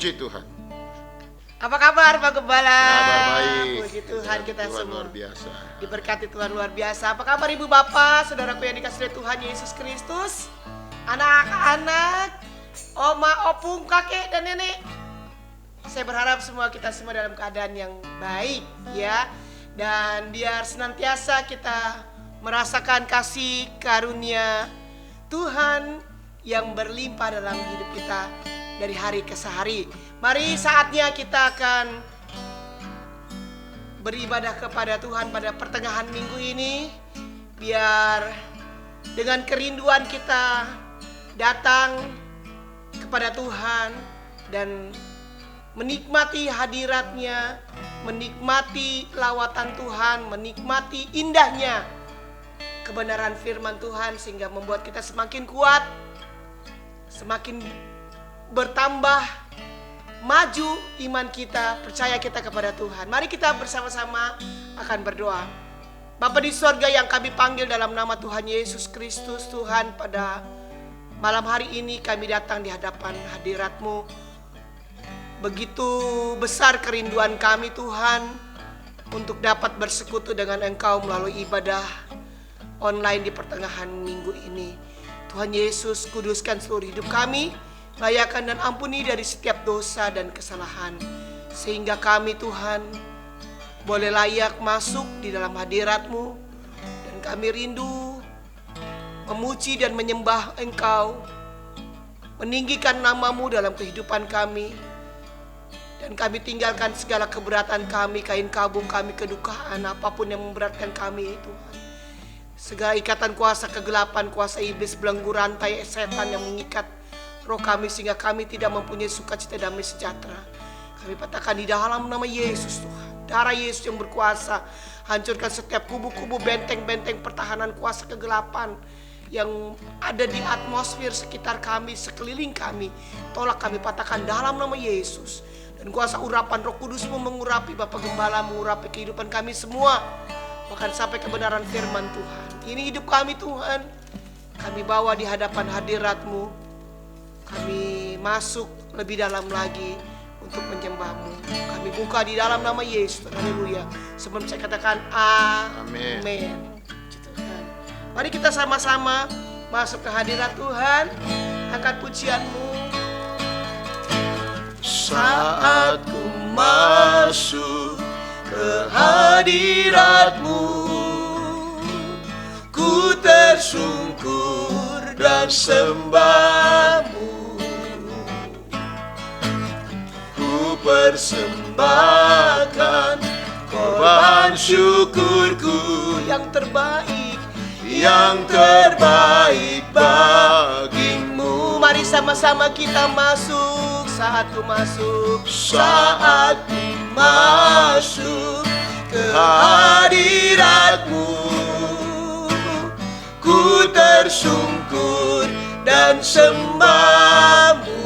Puji Tuhan. Apa kabar Pak Gembala? Kabar baik. Puji Tuhan kita Tuhan semua. luar biasa. Diberkati Tuhan luar biasa. Apa kabar Ibu Bapak, saudaraku yang dikasihi Tuhan Yesus Kristus? Anak-anak, oma, opung, kakek dan nenek. Saya berharap semua kita semua dalam keadaan yang baik ya. Dan biar senantiasa kita merasakan kasih karunia Tuhan yang berlimpah dalam hidup kita dari hari ke hari. Mari saatnya kita akan beribadah kepada Tuhan pada pertengahan minggu ini. Biar dengan kerinduan kita datang kepada Tuhan dan menikmati hadiratnya, menikmati lawatan Tuhan, menikmati indahnya kebenaran firman Tuhan, sehingga membuat kita semakin kuat, semakin bertambah maju iman kita, percaya kita kepada Tuhan. Mari kita bersama-sama akan berdoa. Bapa di sorga yang kami panggil dalam nama Tuhan Yesus Kristus, Tuhan, pada malam hari ini kami datang di hadapan hadirat-Mu. Begitu besar kerinduan kami Tuhan untuk dapat bersekutu dengan Engkau melalui ibadah online di pertengahan minggu ini. Tuhan Yesus, kuduskan seluruh hidup kami, layakan dan ampuni dari setiap dosa dan kesalahan, sehingga kami Tuhan boleh layak masuk di dalam hadirat-Mu. Dan kami rindu memuji dan menyembah Engkau, meninggikan nama-Mu dalam kehidupan kami. Dan kami tinggalkan segala keberatan kami, kain kabung kami, kedukaan, apapun yang memberatkan kami Tuhan. Segala ikatan kuasa kegelapan, kuasa iblis, belenggu rantai setan yang mengikat roh kami, sehingga kami tidak mempunyai sukacita damai sejahtera. Kami patahkan di dalam nama Yesus Tuhan. Darah Yesus yang berkuasa, hancurkan setiap kubu-kubu, benteng-benteng pertahanan kuasa kegelapan yang ada di atmosfer sekitar kami, sekeliling kami. Tolak, kami patahkan dalam nama Yesus. Dan kuasa urapan Roh Kudus-Mu mengurapi Bapa Gembala, mengurapi kehidupan kami semua, bahkan sampai kebenaran firman Tuhan. Ini hidup kami Tuhan, kami bawa di hadapan hadirat-Mu. Kami masuk lebih dalam lagi untuk menyembah-Mu. Kami buka di dalam nama Yesus. Haleluya. Sebelum saya katakan amin. Mari kita sama-sama masuk ke hadirat Tuhan. Angkat pujian-Mu. Saat ku masuk ke hadirat-Mu, ku tersungkur dan sembah-Mu. Persembahkan korban syukurku yang terbaik bagimu. Mari sama-sama kita masuk. Saat ku masuk ke hadirat-Mu, ku tersungkur dan sembah-Mu.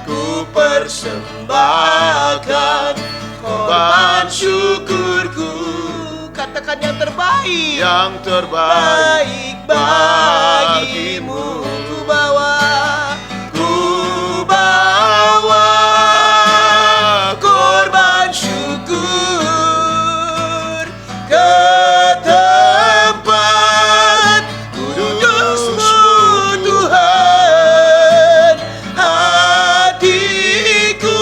Ku persembahkan korban syukurku. Katakan yang terbaik bagimu. Ku bawa korban syukur ke tempat kudus-Mu Tuhan. Hatiku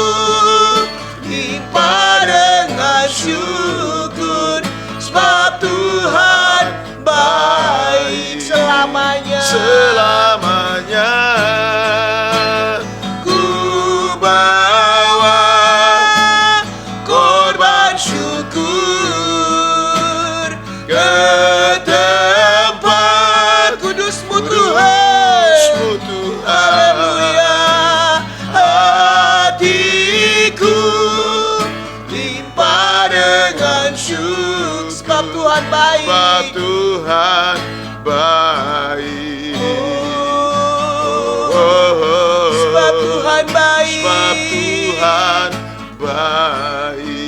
limpah dengan syukur, sebab Tuhan baik selamanya. Ku bawa korban syukur ke tempat kudus-Mu Tuhan. Haleluya. Hatiku limpah dengan syukur, Sebab Tuhan baik. Sebab Tuhan baik.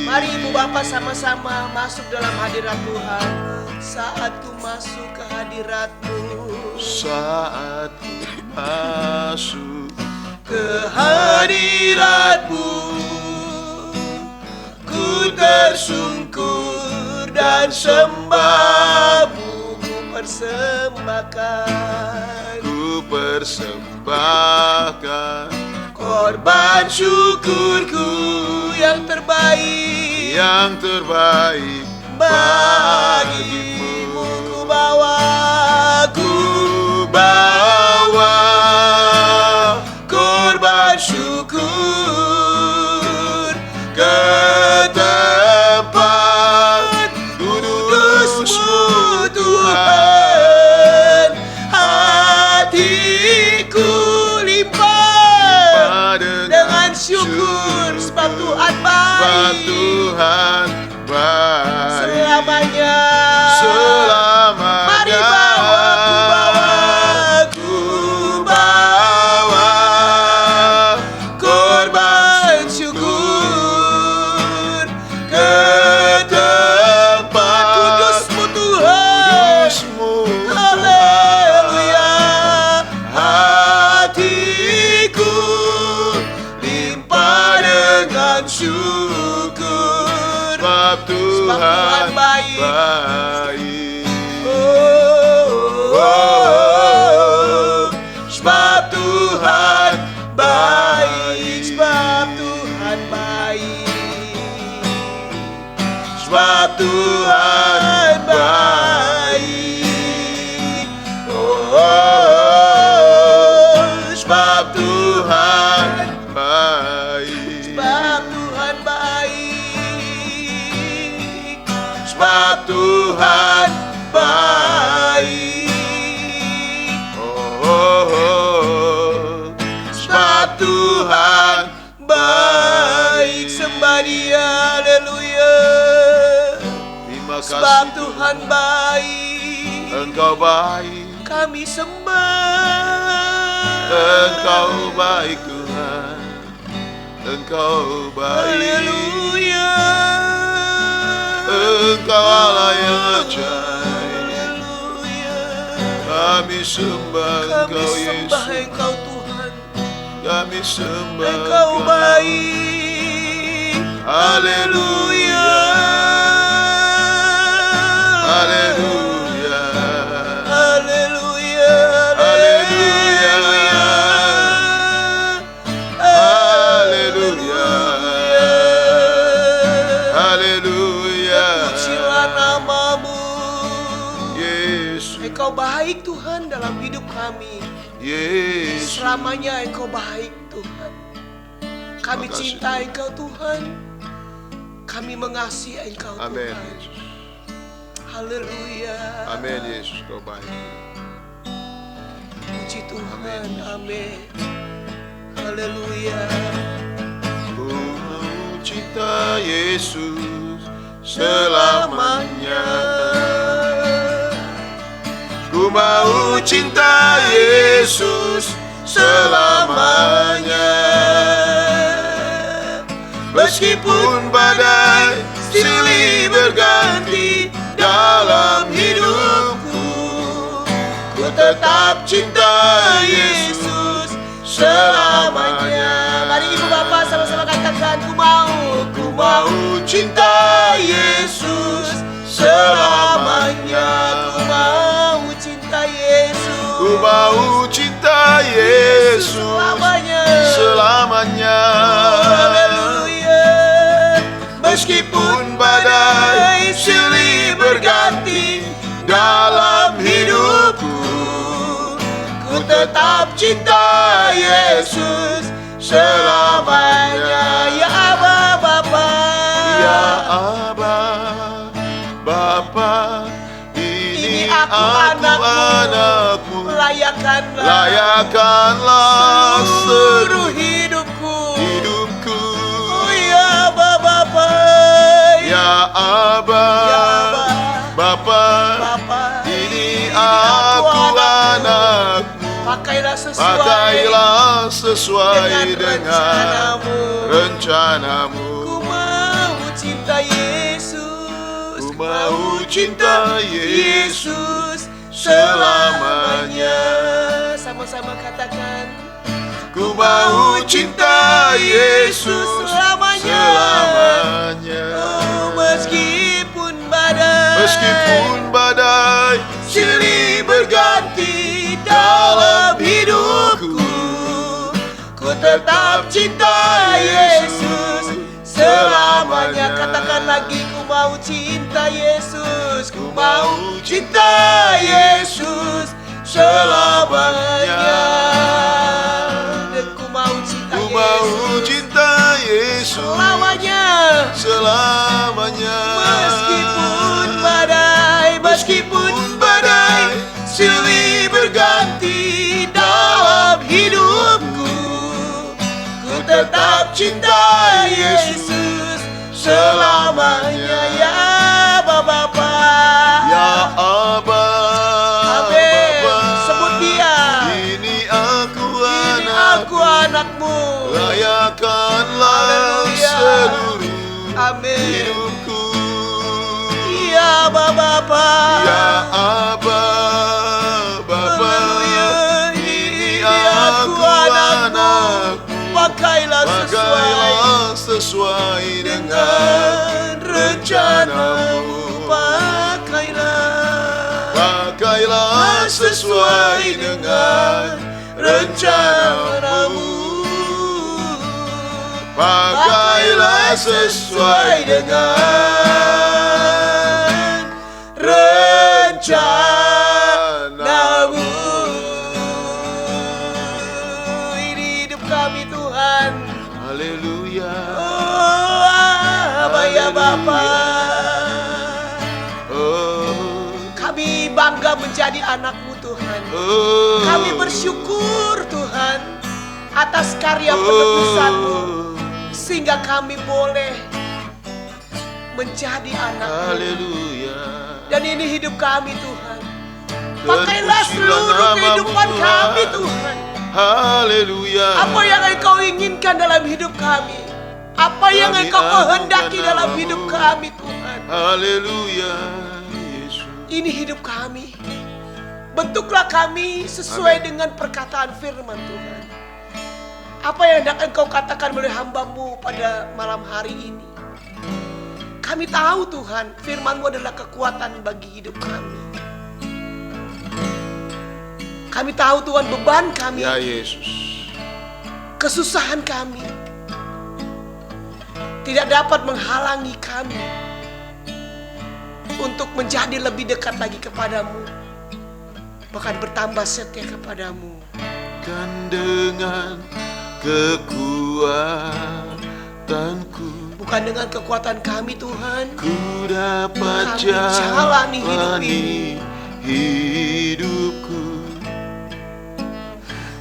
Mari Ibu Bapak sama-sama masuk dalam hadirat Tuhan. Saat ku masuk ke hadirat-Mu, saat ku masuk kehadiratmu. Ku tersungkur dan sembahmu, ku persembahkan. ku persembahkan korban syukurku Yang terbaik bagimu, ku bawa korban syukur ke tempat kudus-Mu Tuhan. hatiku limpah dengan syukur, sebab Tuhan sebab baik Tuhan baik selamanya. Mari Ku bawa korban syukur ke tempat kudus-Mu Tuhan. kudus-Mu Haleluya. hatiku limpah dengan syukur sebab Tuhan baik. Sebab Tuhan baik, Sebab Tuhan baik, sebab Tuhan baik. Sebab Tuhan baik, sebab Tuhan baik, sebab Tuhan baik. Sebab Tuhan baik. sembah Dia, haleluya. Terima kasih Sebab Tuhan baik, Engkau baik, kami sembah. Engkau baik Tuhan, Engkau baik. Haleluya. Engkau Allah yang ajaib. Haleluya. Kami sembah Kami Engkau sembah Yesus, Engkau Tuhan. kami sembah Engkau baik. Haleluya. Haleluya. Haleluya. Haleluya. Haleluya. Haleluya. Pujilah nama-Mu. Yesus, Engkau baik Tuhan dalam hidup kami. Yesus. Selamanya Engkau baik Tuhan. Kami Terima kasih, cinta Engkau Tuhan. Kami mengasihi Engkau Amin Tuhan. Yesus. Haleluya. Amin Yesus, Kau baik. Puji Tuhan. Amin. Amin. Haleluya. Ku mau cinta Yesus selamanya. Ku mau cinta Yesus selamanya. Meskipun badai silih berganti dalam hidupku, ku tetap cinta Yesus selamanya. Mari Ibu Bapak sama-sama katakan, ku mau cinta Yesus selamanya. Ku mau cinta Yesus. Ku mau cinta Yesus selamanya. selamanya. Haleluya. Meskipun badai silih berganti dalam hidupku, ku tetap cinta Yesus selamanya. Ya Aba Bapa. Ya Aba, Bapa, ini aku anakmu. Layakanlah seluruh hidupku. Oh ya Aba Bapa. Ya Aba, Bapa, ini aku anakmu. Pakailah sesuai dengan rencanamu. Ku mau cinta Yesus. Ku mau cinta Yesus selamanya. Sama-sama katakan. Ku mau cinta Yesus selamanya. Oh, meskipun badai silih berganti dalam hidupku, ku tetap cinta Yesus selamanya. Katakan lagi, ku mau cinta Yesus, ku mau cinta Yesus selamanya. Dan ku mau cinta Ku mau Yesus cinta Yesus selamanya. selamanya. Meskipun badai silih berganti dalam hidupku, ku tetap cinta Yesus selamanya. Ya Bapa, Ya Aba, amin. Bapa, Sebut dia. ini aku Ini anak, aku anakmu. rayakanlah Haleluya. seluruh Amin. hidupku. Ya Bapa, Ya Aba, Bapa, Haleluya. ini aku anak, Pakailah sesuai dengan dengan rencanamu. Pakailah sesuai dengan rencanamu. Pakailah sesuai dengan rencanamu. Ini hidup kami, Tuhan. Haleluya. Oh, Aba ya Bapa, Oh, kami bangga menjadi anak-Mu, Tuhan. oh. Kami bersyukur, Tuhan, atas karya penebusan-Mu, sehingga kami boleh menjadi anak-Mu. Haleluya. Dan ini hidup kami, Tuhan. Pakailah seluruh kehidupan kami, Tuhan. Haleluya. Apa yang Engkau inginkan dalam hidup kami, apa yang Kami Engkau kehendaki agungkan dalam namamu. hidup kami, Tuhan. Haleluya, Yesus. Ini hidup kami. Bentuklah kami sesuai dengan perkataan firman Tuhan. Apa yang hendak Engkau katakan melalui hamba-Mu pada malam hari ini. Kami tahu, Tuhan, firman-Mu adalah kekuatan bagi hidup kami. Kami tahu, Tuhan, beban kami, Ya Yesus. kesusahan kami tidak dapat menghalangi kami untuk menjadi lebih dekat lagi kepadamu, bahkan bertambah setia kepadamu. Kan dengan kekuatanku, Bukan dengan kekuatan kami, Tuhan, ku dapat Kami jalani hidup jalani ini. hidupku.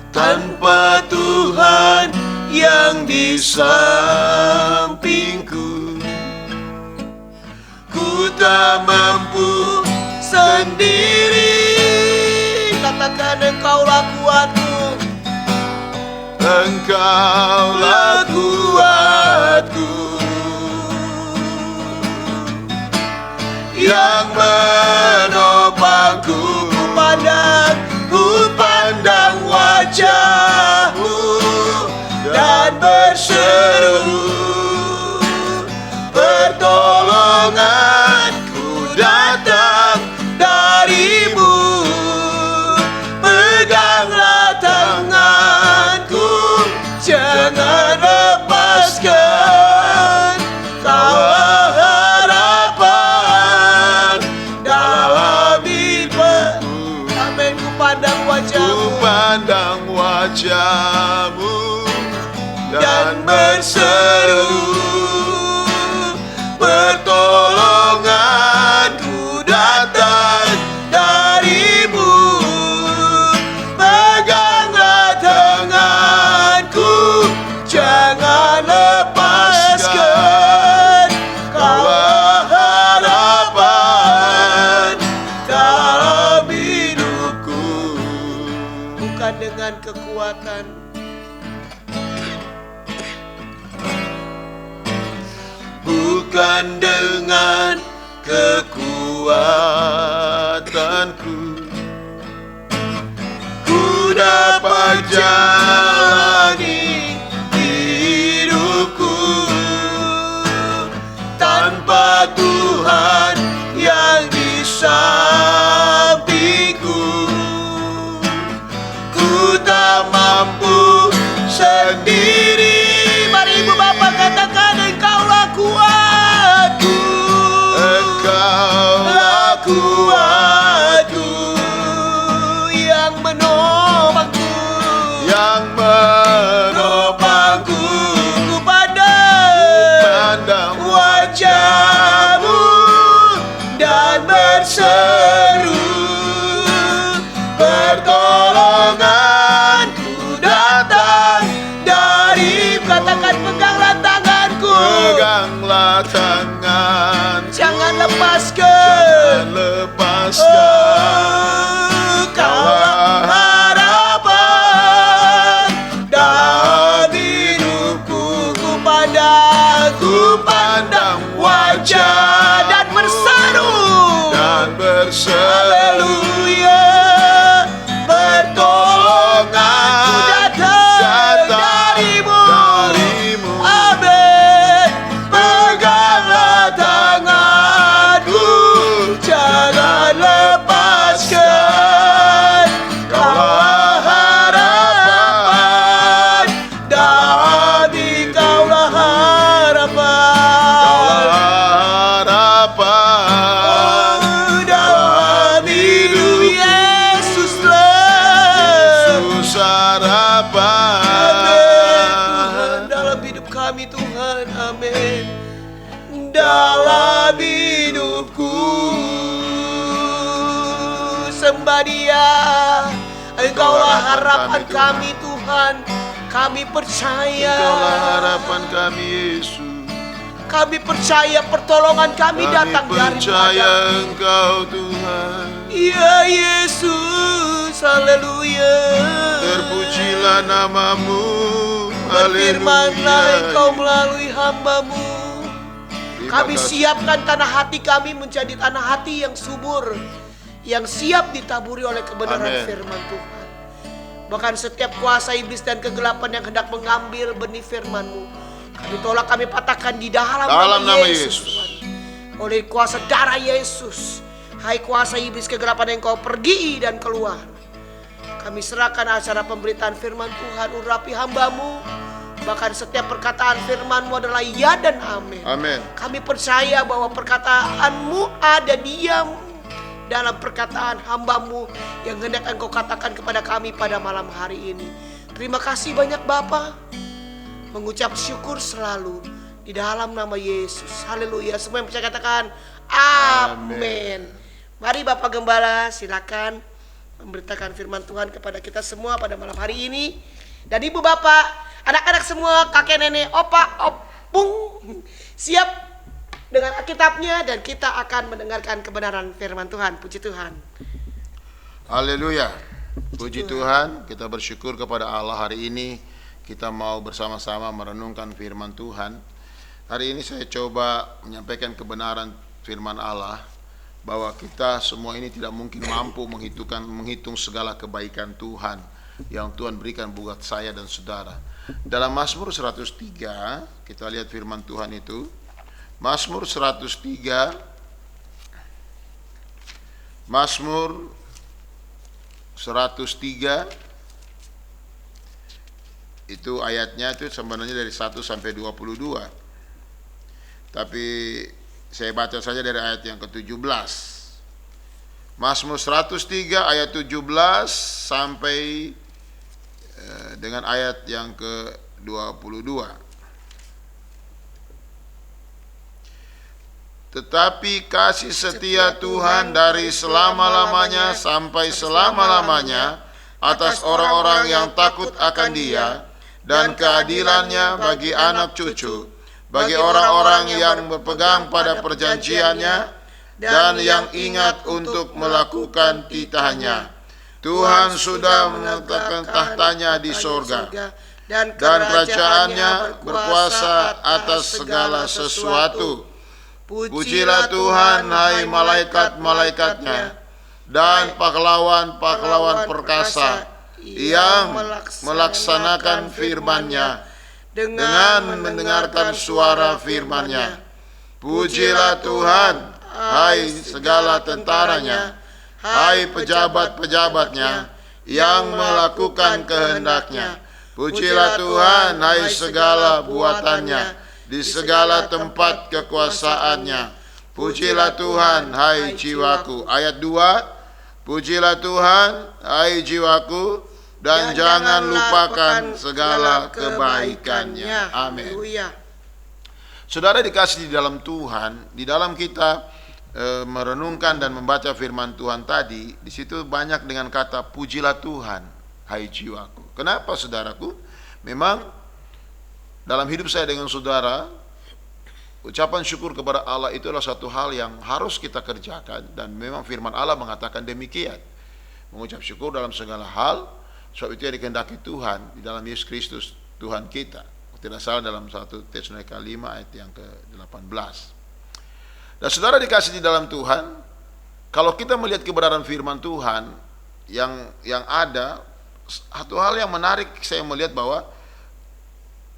Tanpa Tuhan yang di sampingku, ku tak mampu sendiri. katakan Engkaulah kuatku, Engkaulah kuatku, yang menopangku. ku pandang wajah-Mu dan berseru, Pertolonganku datang dari-Mu. Peganglah tanganku, jangan lepaskan. Kaulah harapan dalam hidup. Amin. Ku pandang ku wajah-Mu pandang wajah-Mu dan berseru, pertolonganku datang dari-Mu. Peganglah tanganku, jangan lepaskan. Kaulah harapan dalam hidupku. Bukan dengan kekuatan, bukan dengan kekuatanku, ku dapat jalani Peganglah tangan, jangan lepaskan. Kaulah harapan dan hidupku. Ku pandang wajah dan berseru, haleluya, pertolonganku datang darimu. Amin. Peganglah tanganku, jangan lepaskan. Kaulah harapan dan Kaulah harapan. Dalam hidup Yesuslah harapan. Tuhan, dalam hidup kami Tuhan, amin. Dalam hidupku sembah Dia, Engkaulah harapan kami Tuhan. Kami percaya, Engkaulah harapan kami Yesus. kami percaya pertolongan kami datang Kami percaya daripada Engkau Tuhan. Ya Yesus, haleluya. Terpujilah namamu. Berfirmanlah Haleluya. Engkau melalui hamba-Mu. Terima Kami kasih. siapkan tanah hati kami menjadi tanah hati yang subur, yang siap ditaburi oleh kebenaran Amin. firman Tuhan. Bahkan setiap kuasa iblis dan kegelapan yang hendak mengambil benih firman-Mu, kami tolak, kami patahkan di dalam nama Yesus, Tuhan. Oleh kuasa darah Yesus, hai kuasa iblis kegelapan yang Kau pergi dan keluar. Kami serahkan acara pemberitaan firman Tuhan, urapi hamba-Mu. Bahkan setiap perkataan firman-Mu adalah ya dan amin. Amin. Kami percaya bahwa perkataan-Mu ada diam dalam perkataan hamba-Mu yang hendak Engkau katakan kepada kami pada malam hari ini. Terima kasih banyak Bapa. Mengucap syukur selalu di dalam nama Yesus. Haleluya. Semua yang percaya katakan amin. Mari Bapak Gembala silakan memberitakan firman Tuhan kepada kita semua pada malam hari ini. Dan Ibu Bapak, anak-anak semua, kakek nenek, opa, opung, siap dengan Alkitabnya, dan kita akan mendengarkan kebenaran firman Tuhan. Puji Tuhan. Haleluya. Puji Tuhan, kita bersyukur kepada Allah hari ini. Kita mau bersama-sama merenungkan firman Tuhan. Hari ini saya coba menyampaikan kebenaran firman Allah, bahwa kita semua ini tidak mungkin mampu menghitung segala kebaikan Tuhan yang Tuhan berikan buat saya dan saudara. Dalam Mazmur 103, kita lihat firman Tuhan itu. Mazmur 103, Mazmur 103 itu ayatnya itu sebenarnya dari 1 sampai 22. Tapi saya baca saja dari ayat yang ke-17. Mazmur 103 ayat 17 sampai dengan ayat yang ke-22. Tetapi kasih setia Tuhan dari selama-lamanya sampai selama-lamanya atas orang-orang yang takut akan Dia, dan keadilannya bagi anak cucu, bagi orang-orang yang berpegang pada perjanjiannya dan yang ingat untuk melakukan titahnya. Tuhan sudah menetapkan tahtanya di sorga, dan kerajaannya berkuasa atas segala sesuatu. Pujilah Tuhan, hai malaikat-malaikatnya, dan pahlawan-pahlawan perkasa yang melaksanakan firman-Nya dengan mendengarkan suara firman-Nya. Pujilah Tuhan, hai segala tentaranya, hai pejabat-pejabatnya yang melakukan kehendak-Nya. Pujilah Tuhan, hai segala buatannya di segala tempat kekuasaannya. Pujilah Tuhan, hai jiwaku. Ayat 2, pujilah Tuhan, hai jiwaku, dan jangan lupakan segala kebaikannya. Amin. Saudara dikasih di dalam Tuhan, di dalam kita merenungkan dan membaca firman Tuhan tadi, di situ banyak dengan kata pujilah Tuhan, hai jiwaku. Kenapa saudaraku? Memang dalam hidup saya dengan saudara, ucapan syukur kepada Allah itu adalah satu hal yang harus kita kerjakan, dan memang firman Allah mengatakan demikian. Mengucap syukur dalam segala hal, sebab itu yang dikehendaki Tuhan di dalam Yesus Kristus Tuhan kita. Tidak salah dalam 1 Tesalonika 5 ayat yang ke-18. Dan saudara dikasih di dalam Tuhan, kalau kita melihat kebenaran firman Tuhan yang ada, satu hal yang menarik saya melihat bahwa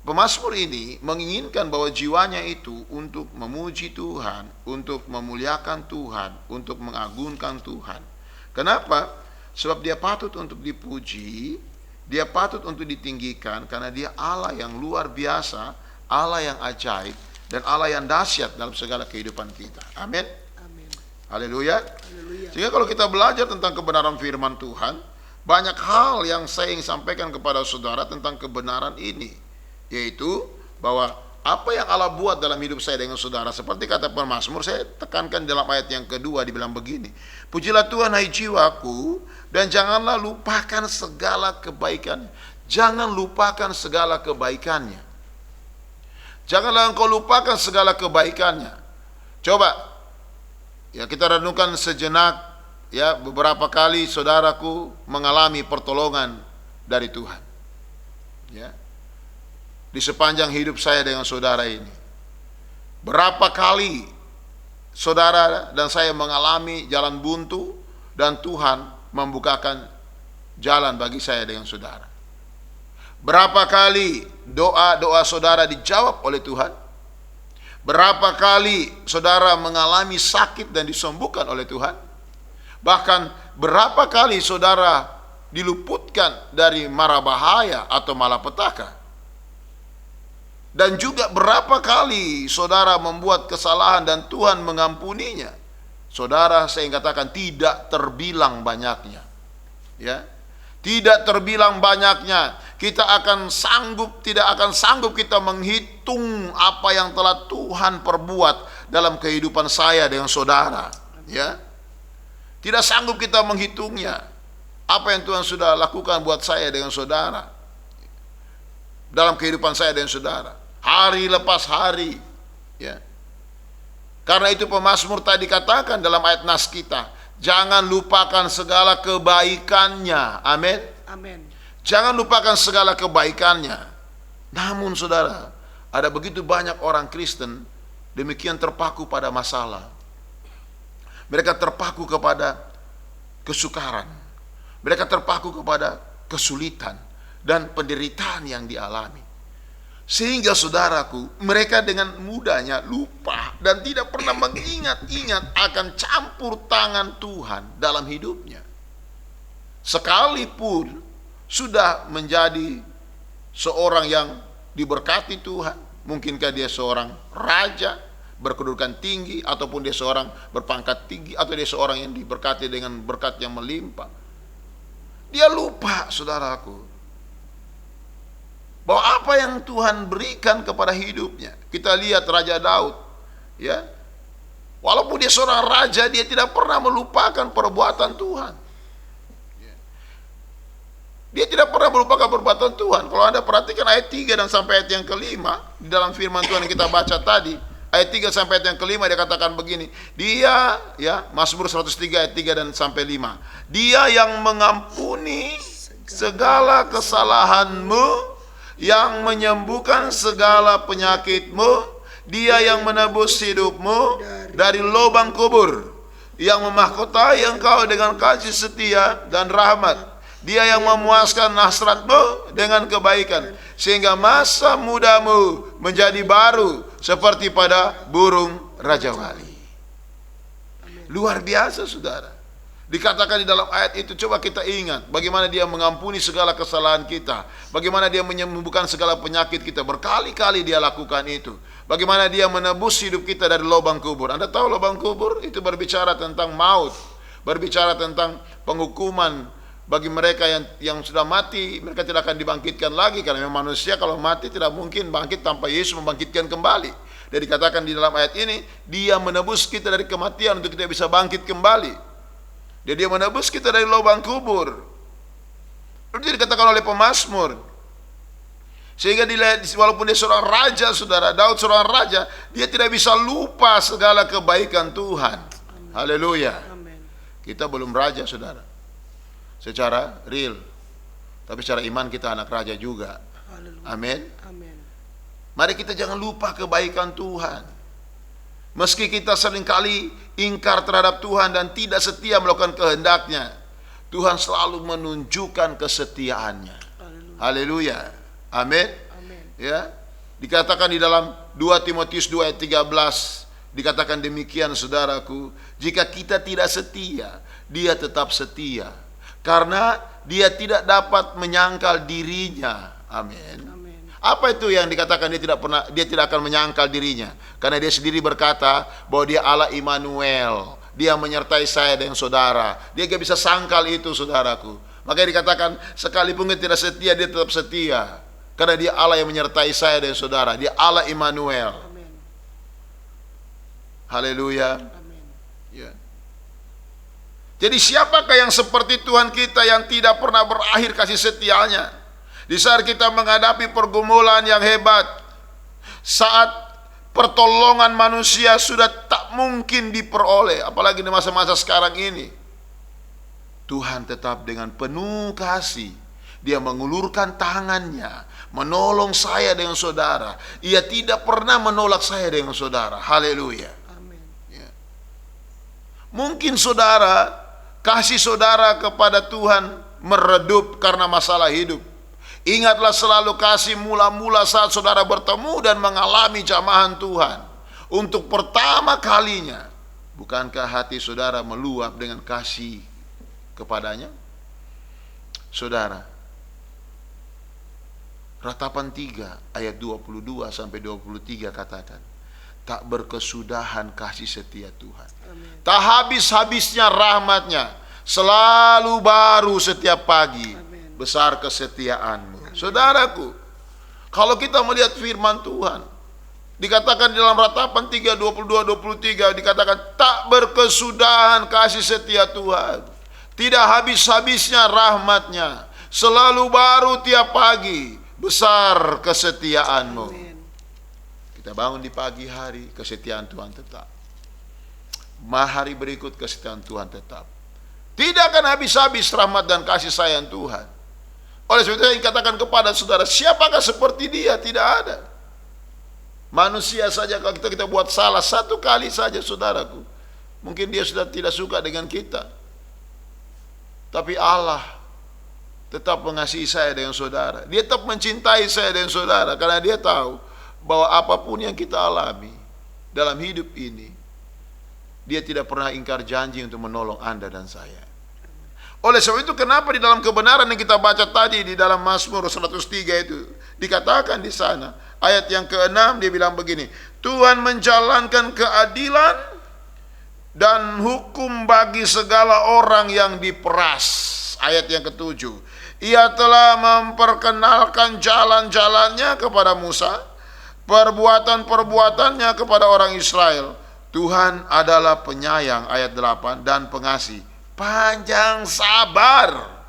pemazmur ini menginginkan bahwa jiwanya itu untuk memuji Tuhan, untuk memuliakan Tuhan, untuk mengagungkan Tuhan. Kenapa? Sebab dia patut untuk dipuji, dia patut untuk ditinggikan, karena dia Allah yang luar biasa, Allah yang ajaib, dan Allah yang dahsyat dalam segala kehidupan kita. Amin. Amin. Haleluya. Haleluya. Sehingga kalau kita belajar tentang kebenaran firman Tuhan, banyak hal yang saya ingin sampaikan kepada saudara tentang kebenaran ini, yaitu bahwa apa yang Allah buat dalam hidup saya dengan saudara, seperti kata pemazmur, saya tekankan dalam ayat yang kedua, dibilang begini, pujilah Tuhan hai jiwaku, dan janganlah lupakan segala kebaikan. Jangan lupakan segala kebaikannya. Janganlah engkau lupakan segala kebaikannya. Coba ya kita renungkan sejenak, ya, beberapa kali saudaraku mengalami pertolongan dari Tuhan, ya, di sepanjang hidup saya dengan saudara ini. Berapa kali saudara dan saya mengalami jalan buntu, dan Tuhan membukakan jalan bagi saya dengan saudara. Berapa kali doa-doa saudara dijawab oleh Tuhan. Berapa kali saudara mengalami sakit dan disembuhkan oleh Tuhan. Bahkan berapa kali saudara diluputkan dari mara bahaya atau malapetaka. Dan juga berapa kali saudara membuat kesalahan dan Tuhan mengampuninya. Saudara, saya katakan tidak terbilang banyaknya. Ya. Tidak terbilang banyaknya. Tidak akan sanggup kita menghitung apa yang telah Tuhan perbuat dalam kehidupan saya dengan saudara, ya. Tidak sanggup kita menghitungnya. Apa yang Tuhan sudah lakukan buat saya dengan saudara, dalam kehidupan saya dengan saudara, hari lepas hari, ya. Karena itu pemazmur tadi katakan dalam ayat nas kita, jangan lupakan segala kebaikannya. Amin. Amin. Jangan lupakan segala kebaikannya. Namun saudara, ada begitu banyak orang Kristen demikian terpaku pada masalah. Mereka terpaku kepada kesukaran. Mereka terpaku kepada kesulitan dan penderitaan yang dialami. Sehingga saudaraku, mereka dengan mudahnya lupa dan tidak pernah mengingat-ingat akan campur tangan Tuhan dalam hidupnya. Sekalipun sudah menjadi seorang yang diberkati Tuhan, mungkinkah dia seorang raja berkedudukan tinggi, ataupun dia seorang berpangkat tinggi, atau dia seorang yang diberkati dengan berkat yang melimpah, dia lupa, saudaraku, bahwa apa yang Tuhan berikan kepada hidupnya. Kita lihat Raja Daud, ya, walaupun dia seorang raja, dia tidak pernah melupakan perbuatan Tuhan. Dia tidak pernah melupakan perbuatan Tuhan. Kalau Anda perhatikan ayat 3 dan sampai ayat yang kelima di dalam firman Tuhan yang kita baca tadi, ayat 3 sampai ayat yang kelima, dia katakan begini, dia, ya, Mazmur 103 ayat 3 dan sampai 5, dia yang mengampuni segala kesalahanmu, yang menyembuhkan segala penyakitmu, dia yang menebus hidupmu dari lubang kubur, yang memahkotai engkau dengan kasih setia dan rahmat, dia yang memuaskan hasratmu dengan kebaikan, sehingga masa mudamu menjadi baru seperti pada burung rajawali. Luar biasa, saudara. Dikatakan di dalam ayat itu, coba kita ingat bagaimana dia mengampuni segala kesalahan kita, bagaimana dia menyembuhkan segala penyakit kita, berkali-kali dia lakukan itu. Bagaimana dia menebus hidup kita dari lubang kubur. Anda tahu lubang kubur itu berbicara tentang maut, berbicara tentang penghukuman bagi mereka yang sudah mati. Mereka tidak akan dibangkitkan lagi, karena memang manusia kalau mati tidak mungkin bangkit tanpa Yesus membangkitkan kembali. Dan dikatakan di dalam ayat ini, dia menebus kita dari kematian untuk kita bisa bangkit kembali. Dia menebus kita dari lubang kubur. Itu dikatakan oleh pemazmur, Sehingga walaupun dia seorang raja, saudara, Daud seorang raja, dia tidak bisa lupa segala kebaikan Tuhan. Haleluya. Kita belum raja, saudara, secara real, tapi secara iman kita anak raja juga. Amin. Mari kita jangan lupa kebaikan Tuhan. Meski kita seringkali ingkar terhadap Tuhan dan tidak setia melakukan kehendaknya, Tuhan selalu menunjukkan kesetiaannya. Haleluya. Amin. Ya, dikatakan di dalam 2 Timotius 2 ayat 13, dikatakan demikian, saudaraku, jika kita tidak setia, dia tetap setia, karena dia tidak dapat menyangkal dirinya. Amin. Apa itu yang dikatakan dia tidak akan menyangkal dirinya? Karena dia sendiri berkata bahwa dia Allah Immanuel, dia menyertai saya dan saudara. Dia gak bisa sangkal itu, saudaraku. Makanya dikatakan sekalipun dia tidak setia, dia tetap setia. Karena dia Allah yang menyertai saya dan saudara. Dia Allah Immanuel. Haleluya. Ya. Jadi siapakah yang seperti Tuhan kita yang tidak pernah berakhir kasih setianya? Di saat kita menghadapi pergumulan yang hebat, saat pertolongan manusia sudah tak mungkin diperoleh, apalagi di masa-masa sekarang ini, Tuhan tetap dengan penuh kasih, dia mengulurkan tangannya, menolong saya dengan saudara. Ia tidak pernah menolak saya dengan saudara. Haleluya. Ya. Mungkin saudara, kasih saudara kepada Tuhan meredup karena masalah hidup. Ingatlah selalu kasih mula-mula saat saudara bertemu dan mengalami jamahan Tuhan. Untuk pertama kalinya, bukankah hati saudara meluap dengan kasih kepadanya? Saudara, Ratapan 3 ayat 22 sampai 23 katakan, tak berkesudahan kasih setia Tuhan. Amin. Tak habis-habisnya rahmatnya, selalu baru setiap pagi. Amin. Besar kesetiaanmu. Amin. Saudaraku, kalau kita melihat firman Tuhan, dikatakan di dalam Ratapan 3 22-23, dikatakan tak berkesudahan kasih setia Tuhan, tidak habis-habisnya rahmatnya, selalu baru tiap pagi. Besar kesetiaanmu. Amin. Kita bangun di pagi hari, kesetiaan Tuhan tetap. Hari berikut kesetiaan Tuhan tetap. Tidak akan habis-habis rahmat dan kasih sayang Tuhan. Oleh sebab itu dikatakan kepada saudara, siapakah seperti dia? Tidak ada. Manusia saja kalau kita buat salah satu kali saja, saudaraku, mungkin dia sudah tidak suka dengan kita. Tapi Allah tetap mengasihi saya dengan saudara. Dia tetap mencintai saya dengan saudara, karena dia tahu bahwa apapun yang kita alami dalam hidup ini, dia tidak pernah ingkar janji untuk menolong Anda dan saya. Oleh sebab itu, kenapa di dalam kebenaran yang kita baca tadi di dalam Mazmur 103 itu dikatakan di sana, ayat yang ke-6 dia bilang begini, Tuhan menjalankan keadilan dan hukum bagi segala orang yang diperas. Ayat yang ke-7, Ia telah memperkenalkan jalan-jalannya kepada Musa, perbuatan-perbuatannya kepada orang Israel. Tuhan adalah penyayang, ayat 8, dan pengasih, panjang sabar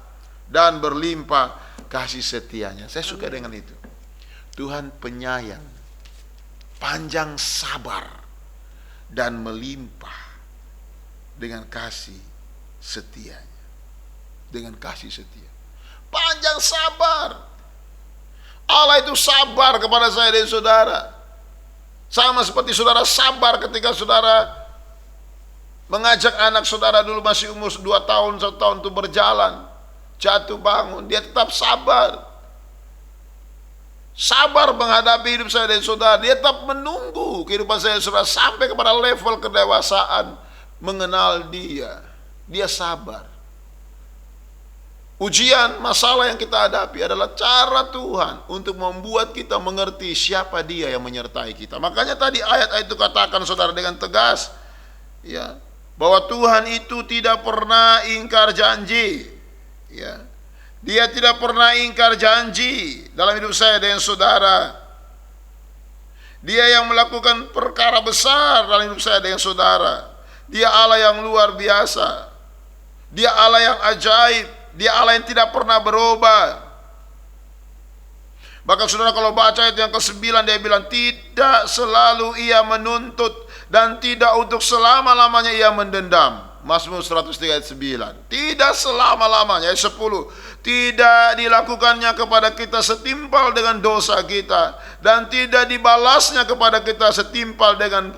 dan berlimpah kasih setianya. Saya suka dengan itu. Tuhan penyayang, panjang sabar dan melimpah dengan kasih setianya. Dengan kasih setia, panjang sabar. Allah itu sabar kepada saya dan saudara. Sama seperti saudara sabar ketika saudara mengajak anak saudara dulu masih umur 2 tahun, 1 tahun itu berjalan, jatuh bangun, dia tetap sabar. Sabar menghadapi hidup saya dan saudara. Dia tetap menunggu kehidupan saya dan saudara sampai kepada level kedewasaan mengenal dia. Dia sabar. Ujian, masalah yang kita hadapi adalah cara Tuhan untuk membuat kita mengerti siapa Dia yang menyertai kita. Makanya tadi ayat-ayat itu katakan saudara dengan tegas, ya, bahwa Tuhan itu tidak pernah ingkar janji. Ya, Dia tidak pernah ingkar janji dalam hidup saya dan saudara. Dia yang melakukan perkara besar dalam hidup saya dan saudara. Dia Allah yang luar biasa. Dia Allah yang ajaib. Dia Allah yang tidak pernah berubah. Bahkan saudara kalau baca ayat yang ke-9 dia bilang, tidak selalu ia menuntut dan tidak untuk selama-lamanya ia mendendam. Mazmur 103 ayat 9. Tidak selama-lamanya. Ayat 10. Tidak dilakukannya kepada kita setimpal dengan dosa kita, dan tidak dibalasnya kepada kita setimpal dengan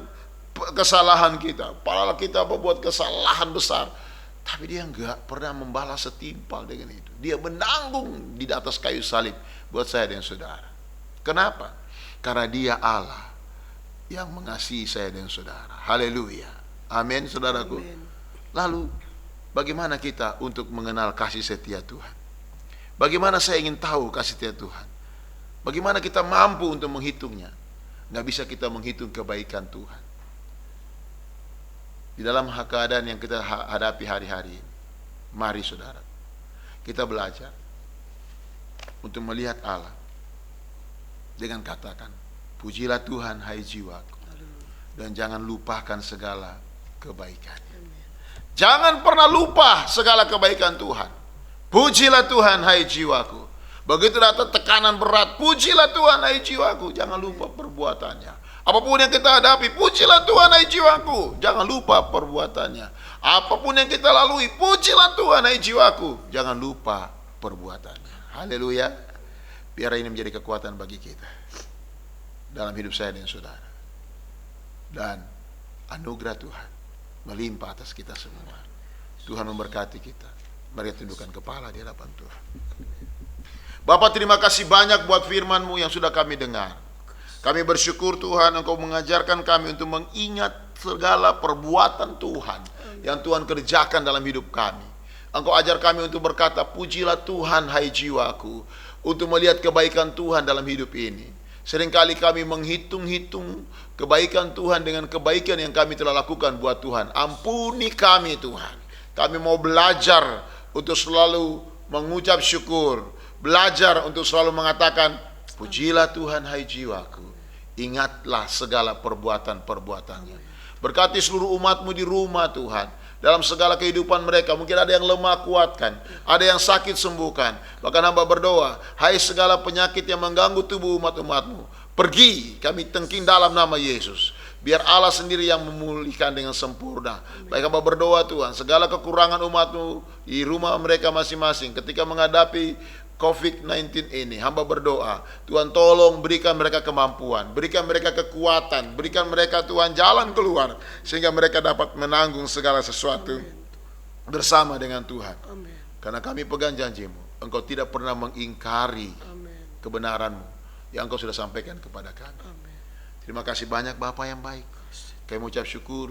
kesalahan kita. Padahal kita berbuat kesalahan besar, tapi dia enggak pernah membalas setimpal dengan itu. Dia menanggung di atas kayu salib buat saya dan saudara. Kenapa? Karena dia Allah yang mengasihi saya dan saudara. Haleluya. Amin, saudaraku. Amin. Lalu bagaimana kita untuk mengenal kasih setia Tuhan? Bagaimana saya ingin tahu kasih setia Tuhan? Bagaimana kita mampu untuk menghitungnya? Nggak bisa kita menghitung kebaikan Tuhan di dalam keadaan yang kita hadapi hari-hari ini. Mari saudara, kita belajar untuk melihat Allah dengan katakan, pujilah Tuhan hai jiwaku, dan jangan lupakan segala kebaikannya. Jangan pernah lupa segala kebaikan Tuhan. Pujilah Tuhan hai jiwaku. Begitu datang tekanan berat, pujilah Tuhan hai jiwaku, jangan lupa perbuatannya. Apapun yang kita hadapi, pujilah Tuhan hai jiwaku, jangan lupa perbuatannya. Apapun yang kita lalui, pujilah Tuhan hai jiwaku, jangan lupa perbuatannya. Haleluya. Biar ini menjadi kekuatan bagi kita dalam hidup saya dan saudara. Dan anugerah Tuhan melimpah atas kita semua. Tuhan memberkati kita. Mari tundukkan kepala di hadapan Tuhan. Bapa, terima kasih banyak buat firman-Mu yang sudah kami dengar. Kami bersyukur Tuhan, Engkau mengajarkan kami untuk mengingat segala perbuatan Tuhan yang Tuhan kerjakan dalam hidup kami. Engkau ajar kami untuk berkata, pujilah Tuhan hai jiwaku, untuk melihat kebaikan Tuhan dalam hidup ini. Seringkali kami menghitung-hitung kebaikan Tuhan dengan kebaikan yang kami telah lakukan buat Tuhan. Ampuni kami Tuhan. Kami mau belajar untuk selalu mengucap syukur. Belajar untuk selalu mengatakan, pujilah Tuhan hai jiwaku. Ingatlah segala perbuatan-perbuatannya. Berkati seluruh umat-Mu di rumah Tuhan. Dalam segala kehidupan mereka, mungkin ada yang lemah kuatkan, ada yang sakit sembuhkan. Bahkan hamba berdoa, hai segala penyakit yang mengganggu tubuh umat-umat-Mu, pergi, kami tengking dalam nama Yesus. Biar Allah sendiri yang memulihkan dengan sempurna. Baik hamba berdoa Tuhan, segala kekurangan umat-Mu di rumah mereka masing-masing ketika menghadapi COVID-19 ini, hamba berdoa, Tuhan tolong berikan mereka kemampuan, berikan mereka kekuatan, berikan mereka Tuhan jalan keluar, sehingga mereka dapat menanggung segala sesuatu bersama dengan Tuhan. Karena kami pegang janji-Mu, Engkau tidak pernah mengingkari kebenaran-Mu yang Engkau sudah sampaikan kepada kami. Terima kasih banyak Bapa yang baik. Kami mengucap syukur,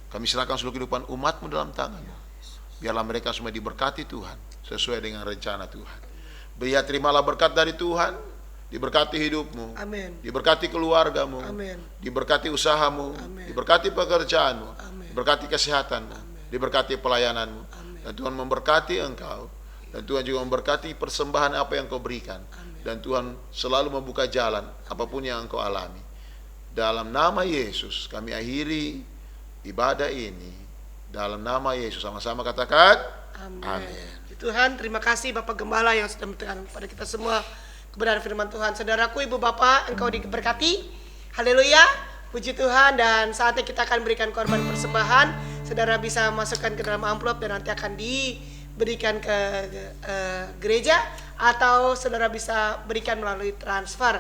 kami serahkan seluruh kehidupan umat-Mu dalam tangan-Mu. Biarlah mereka semua diberkati Tuhan, sesuai dengan rencana Tuhan. Biar terimalah berkat dari Tuhan, diberkati hidupmu, Amin. diberkati keluargamu, Amin. diberkati usahamu, Amin. diberkati pekerjaanmu, Amin. diberkati kesehatanmu, Amin. diberkati pelayananmu. Amin. Dan Tuhan memberkati engkau, dan Tuhan juga memberkati persembahan apa yang kau berikan. Amin. Dan Tuhan selalu membuka jalan apapun yang engkau alami. Dalam nama Yesus kami akhiri ibadah ini. Dalam nama Yesus sama-sama katakan amin. Tuhan, terima kasih Bapak Gembala yang sudah mendengarkan kepada kita semua kebenaran firman Tuhan. Saudaraku, Ibu Bapak, engkau diberkati. Haleluya, puji Tuhan. Dan saatnya kita akan berikan korban persembahan. Saudara bisa masukkan ke dalam amplop dan nanti akan diberikan ke gereja, atau saudara bisa berikan melalui transfer.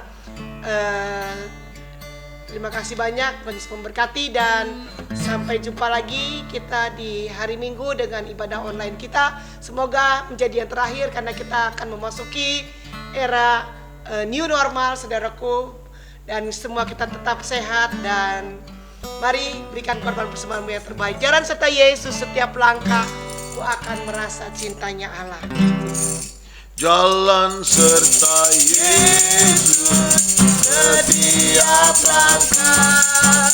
Terima kasih banyak, Tuhan Yesus memberkati, dan sampai jumpa lagi kita di hari Minggu dengan ibadah online kita. Semoga menjadi yang terakhir, karena kita akan memasuki era new normal, saudaraku. Dan semua kita tetap sehat, dan mari berikan korban persembahan yang terbaik. Jalan serta Yesus setiap langkah, ku akan merasa cintanya Allah. Jalan serta Yesus setiap langkah,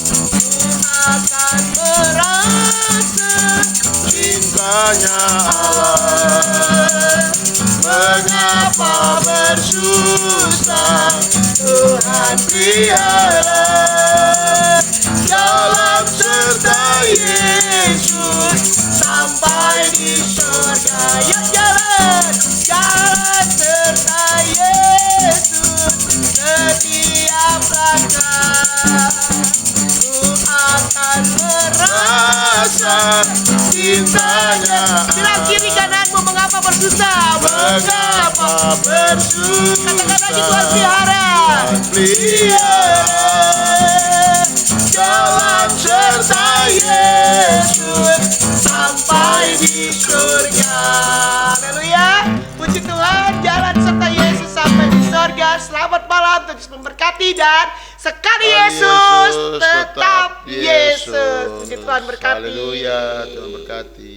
ku akan merasa cintanya Allah. Mengapa bersusah, Tuhan pelihara. Jalan serta Yesus sampai di surga. Yuk jalan serta Yesus. dasar cintanya. Bilang kiri kananmu, mengapa bersusah? Mengapa bersusah? Katakan lagi, Tuhan pelihara. Pelihara jalan serta Yesus sampai di surga. Haleluya. Puji Tuhan, jalan serta Yesus sampai di surga. Selamat malam, Tuhan Yesus memberkati, dan sekali Yesus tetap Yesus. Puji Tuhan berkati. Haleluya, Tuhan berkati.